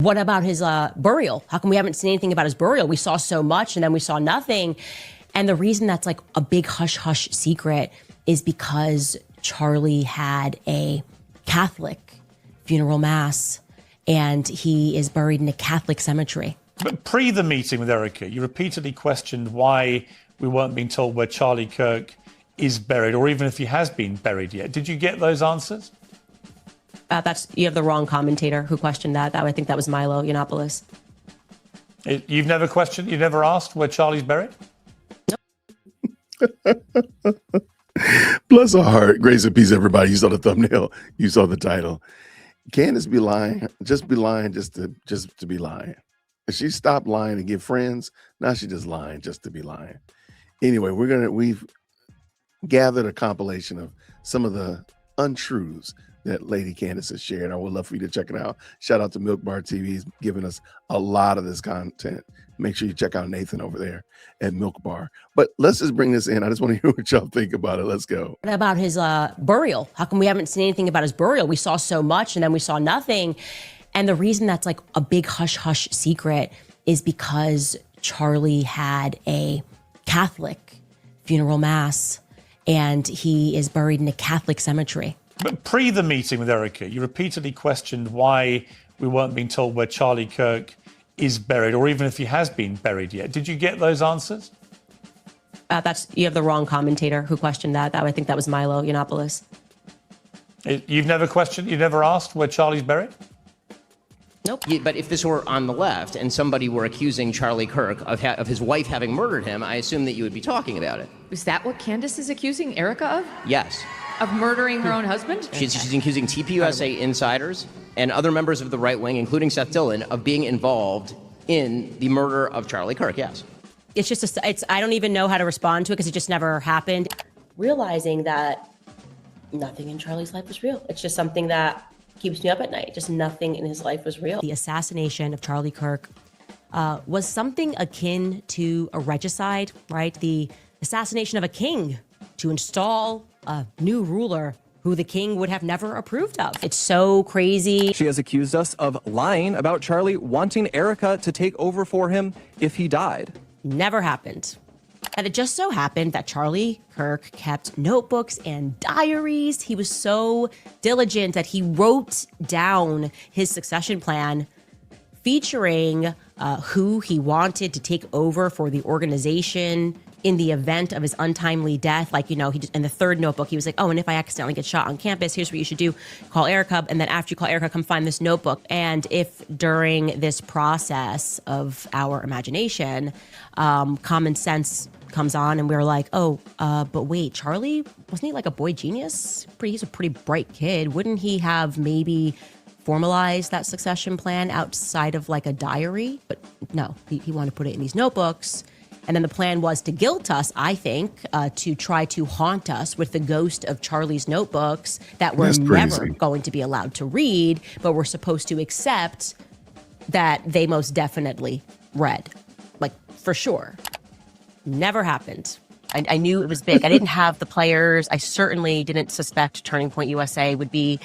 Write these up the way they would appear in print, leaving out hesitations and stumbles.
What about his burial? How come we haven't seen anything about his burial? We saw so much and then we saw nothing. And the reason that's like a big hush-hush secret is because Charlie had a Catholic funeral mass and he is buried in a Catholic cemetery. But pre the meeting with Erica, you repeatedly questioned why we weren't being told where Charlie Kirk is buried, or even if he has been buried yet. Did you get those answers? You have the wrong commentator who questioned that. I think that was Milo Yiannopoulos. You've never asked where Charlie's buried? Bless her heart. Grace and peace, everybody. You saw the thumbnail. You saw the title. Candace be lying, just be lying, just to be lying. If she stopped lying to get friends, now she's just lying just to be lying. Anyway, we've gathered a compilation of some of the untruths that Lady Candace has shared. I would love for you to check it out. Shout out to Milk Bar TV. He's giving us a lot of this content. Make sure you check out Nathan over there at Milk Bar. But let's just bring this in. I just want to hear what y'all think about it. Let's go. What about his burial? How come we haven't seen anything about his burial? We saw so much and then we saw nothing. And the reason that's like a big hush-hush secret is because Charlie had a Catholic funeral mass and he is buried in a Catholic cemetery. But pre the meeting with Erica, you repeatedly questioned why we weren't being told where Charlie Kirk is buried, or even if he has been buried yet. Did you get those answers? You have the wrong commentator who questioned that. I think that was Milo Yiannopoulos. You've never asked where Charlie's buried? Nope. But if this were on the left and somebody were accusing Charlie Kirk of his wife having murdered him, I assume that you would be talking about it. Is that what Candace is accusing Erica of? Yes. Of murdering her own husband? She's accusing TPUSA insiders and other members of the right wing, including Seth Dillon, of being involved in the murder of Charlie Kirk, yes. It's just, I don't even know how to respond to it because it just never happened. Realizing that nothing in Charlie's life was real. It's just something that keeps me up at night. Just nothing in his life was real. The assassination of Charlie Kirk was something akin to a regicide, right? The assassination of a king to install a new ruler who the king would have never approved of. It's so crazy. She has accused us of lying about Charlie wanting Erica to take over for him if he died. Never happened. And it just so happened that Charlie Kirk kept notebooks and diaries. He was so diligent that he wrote down his succession plan featuring who he wanted to take over for the organization in the event of his untimely death. Like, you know, he just, in the third notebook, he was like, oh, and if I accidentally get shot on campus, here's what you should do. Call Erica. And then after you call Erica, come find this notebook. And if during this process of our imagination, common sense comes on and we're like, oh, but wait, Charlie, wasn't he like a boy genius? He's a pretty bright kid. Wouldn't he have maybe formalized that succession plan outside of like a diary? But no, he wanted to put it in these notebooks. And then the plan was to guilt us, I think, to try to haunt us with the ghost of Charlie's notebooks that we're never going to be allowed to read, but we're supposed to accept that they most definitely read. Like, for sure. Never happened. I knew it was big. I didn't have the players. I certainly didn't suspect Turning Point USA would be,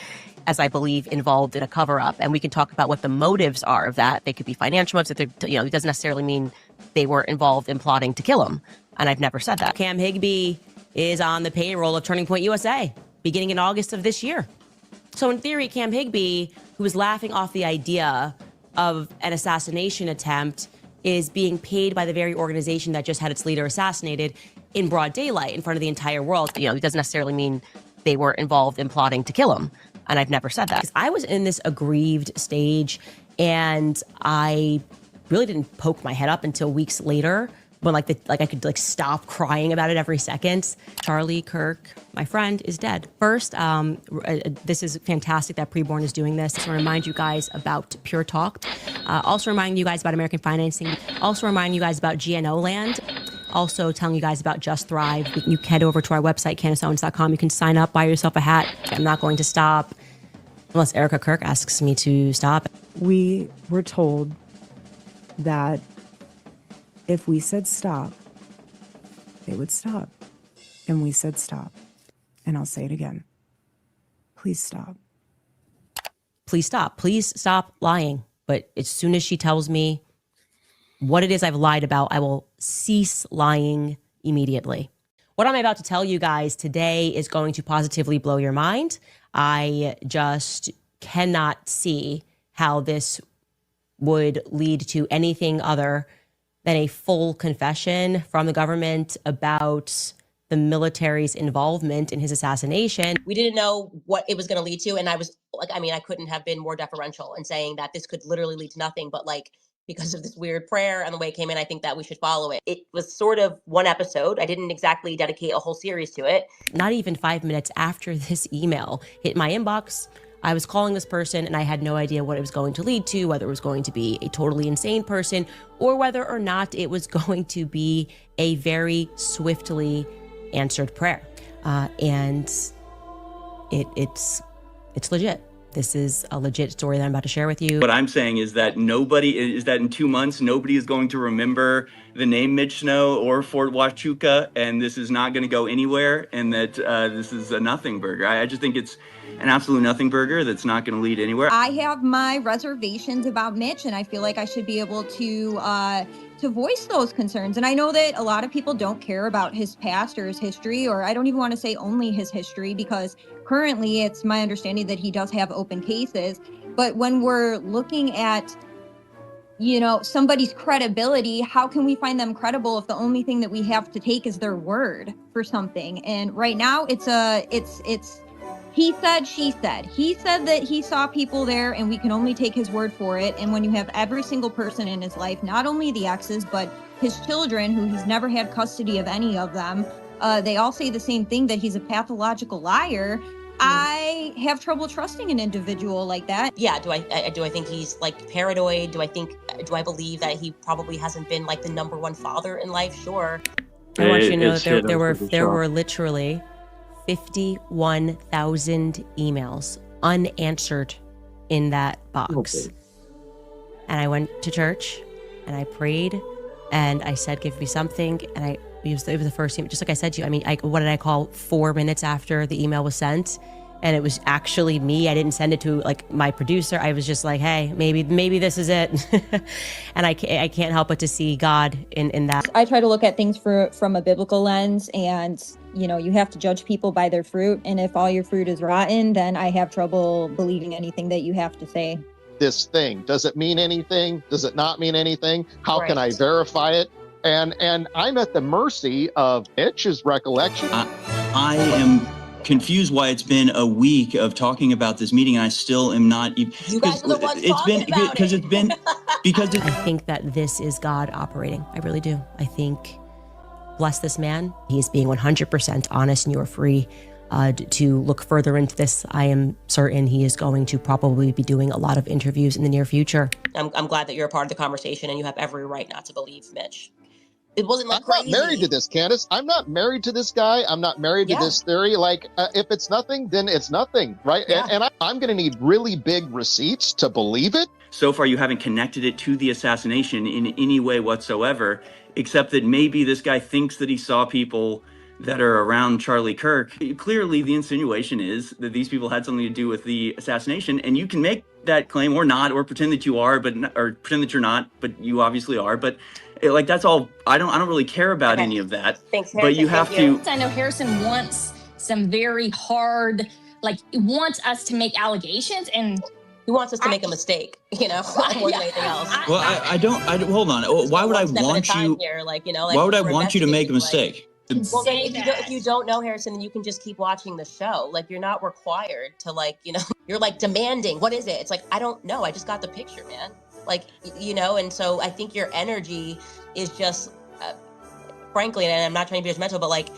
as I believe, involved in a cover-up. And we can talk about what the motives are of that. They could be financial motives. It doesn't necessarily mean they were involved in plotting to kill him. And I've never said that. Cam Higbee is on the payroll of Turning Point USA beginning in August of this year. So in theory, Cam Higbee, who was laughing off the idea of an assassination attempt, is being paid by the very organization that just had its leader assassinated in broad daylight in front of the entire world. It doesn't necessarily mean they were involved in plotting to kill him. And I've never said that. 'Cause I was in this aggrieved stage and I really didn't poke my head up until weeks later when I could stop crying about it every second. Charlie Kirk, my friend, is dead. First, this is fantastic that Preborn is doing this. To remind you guys about Pure Talk. Also reminding you guys about American financing. Also reminding you guys about GNO Land. Also telling you guys about Just Thrive. You can head over to our website, CandaceOwens.com. You can sign up, buy yourself a hat. I'm not going to stop unless Erica Kirk asks me to stop. We were told that if we said stop, they would stop. And we said stop. And I'll say it again. Please stop. Please stop. Please stop lying. But as soon as she tells me what it is I've lied about, I will cease lying immediately. What I'm about to tell you guys today is going to positively blow your mind. I just cannot see how this would lead to anything other than a full confession from the government about the military's involvement in his assassination. We didn't know what it was going to lead to. And I was like, I mean, I couldn't have been more deferential in saying that this could literally lead to nothing, but like, because of this weird prayer and the way it came in, I think that we should follow it. It was sort of one episode. I didn't exactly dedicate a whole series to it. Not even 5 minutes after this email hit my inbox, I was calling this person and I had no idea what it was going to lead to, whether it was going to be a totally insane person or whether or not it was going to be a very swiftly answered prayer. And it's legit. This is a legit story that I'm about to share with you. What I'm saying is that in 2 months, nobody is going to remember the name Mitch Snow or Fort Huachuca, and this is not going to go anywhere, and that this is a nothing burger. I just think it's an absolute nothing burger that's not going to lead anywhere. I have my reservations about Mitch, and I feel like I should be able to voice those concerns. And I know that a lot of people don't care about his past or his history, or I don't even want to say only his history, because currently it's my understanding that he does have open cases. But when we're looking at, you know, somebody's credibility, how can we find them credible if the only thing that we have to take is their word for something? And right now it's he said, she said. He said that he saw people there and we can only take his word for it. And when you have every single person in his life, not only the exes, but his children, who he's never had custody of any of them, they all say the same thing, that he's a pathological liar. I have trouble trusting an individual like that. Yeah, do I think he's like paranoid? Do I believe that he probably hasn't been like the number one father in life? Sure. I want you to know that there were literally 51,000 emails unanswered in that box. Okay. And I went to church and I prayed and I said, give me something. And it was the first email, just like I said to you. I mean, what did I call 4 minutes after the email was sent? And it was actually me. I didn't send it to like my producer. I was just like, hey, maybe this is it. And I can't help but to see God in that. I try to look at things from a biblical lens, and you know, you have to judge people by their fruit. And if all your fruit is rotten, then I have trouble believing anything that you have to say. This thing, does it mean anything? Does it not mean anything? How can I verify it? And I'm at the mercy of Mitch's recollection. I am confused why it's been a week of talking about this meeting and I still am not even. You guys are the ones talking about it. I think that this is God operating. I really do. I think, bless this man. He is being 100% honest, and you are free to look further into this. I am certain he is going to probably be doing a lot of interviews in the near future. I'm glad that you're a part of the conversation and you have every right not to believe Mitch. It wasn't like crazy. I'm not married to this, Candace. I'm not married to this guy. I'm not married to this theory. Like, if it's nothing, then it's nothing, right? Yeah. And I'm going to need really big receipts to believe it. So far, you haven't connected it to the assassination in any way whatsoever, except that maybe this guy thinks that he saw people that are around Charlie Kirk. Clearly, the insinuation is that these people had something to do with the assassination, and you can make that claim or not, or pretend that you are, or pretend that you're not, but you obviously are. But like, that's all. I don't really care about any of that. Thanks, Harrison. But you have to. I know Harrison wants some very hard, like, he wants us to make allegations, and he wants us to make a mistake, you know, more than anything else. Well, I don't. Hold on. Why would I want you? Here, like, you know, like, why would I want you to make a mistake? Well, then if you don't know Harrison, then you can just keep watching the show. Like, you're not required to, like, you know, you're like demanding. What is it? It's like, I don't know. I just got the picture, man. Like, you know, and so I think your energy is just, frankly, and I'm not trying to be judgmental, but like,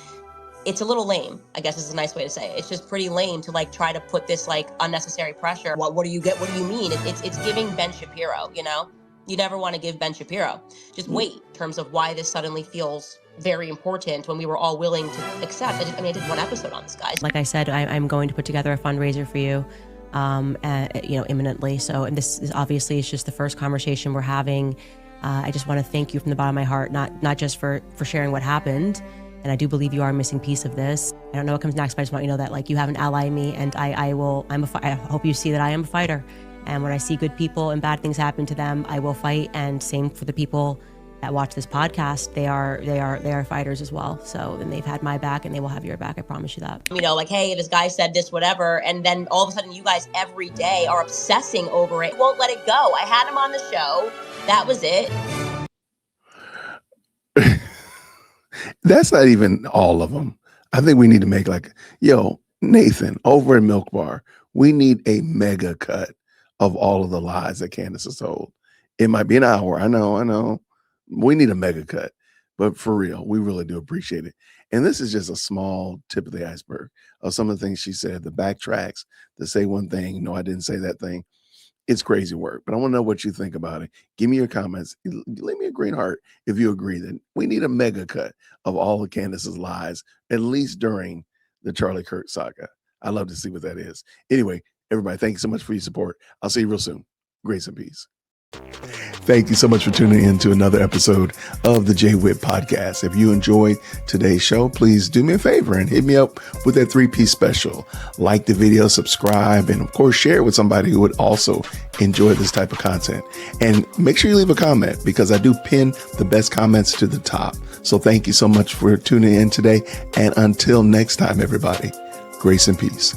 it's a little lame, I guess is a nice way to say it. It's just pretty lame to like try to put this like unnecessary pressure. What do you get? What do you mean? It's giving Ben Shapiro, you know? You never want to give Ben Shapiro. Just wait in terms of why this suddenly feels very important when we were all willing to accept. I did one episode on this, guys. Like I said, I'm going to put together a fundraiser for you, you know, imminently. So, and this is obviously it's just the first conversation we're having. I just want to thank you from the bottom of my heart, not just for sharing what happened. And I do believe you are a missing piece of this. I don't know what comes next, but I just want you to know that like you have an ally in me, and I hope you see that I am a fighter. And when I see good people and bad things happen to them, I will fight. And same for the people that watch this podcast. They are fighters as well. So then they've had my back and they will have your back. I promise you that. You know, like, hey, this guy said this, whatever. And then all of a sudden you guys every day are obsessing over it. Won't let it go. I had him on the show. That was it. That's not even all of them. I think we need to make like, yo, Nathan, over at Milk Bar, we need a mega cut of all of the lies that Candace has told. It might be an hour. I know. We need a mega cut. But for real, we really do appreciate it. And this is just a small tip of the iceberg of some of the things she said, the backtracks, to say one thing, no, I didn't say that thing. It's crazy work, but I want to know what you think about it. Give me your comments. Leave me a green heart if you agree that we need a mega cut of all of Candace's lies, at least during the Charlie Kirk saga. I'd love to see what that is. Anyway, everybody, thank you so much for your support. I'll see you real soon. Grace and peace. Thank you so much for tuning in to another episode of the JWhit Podcast. If you enjoyed today's show, please do me a favor and hit me up with that 3-piece special. Like the video, subscribe, and of course, share it with somebody who would also enjoy this type of content. And make sure you leave a comment because I do pin the best comments to the top. So thank you so much for tuning in today. And until next time, everybody, grace and peace.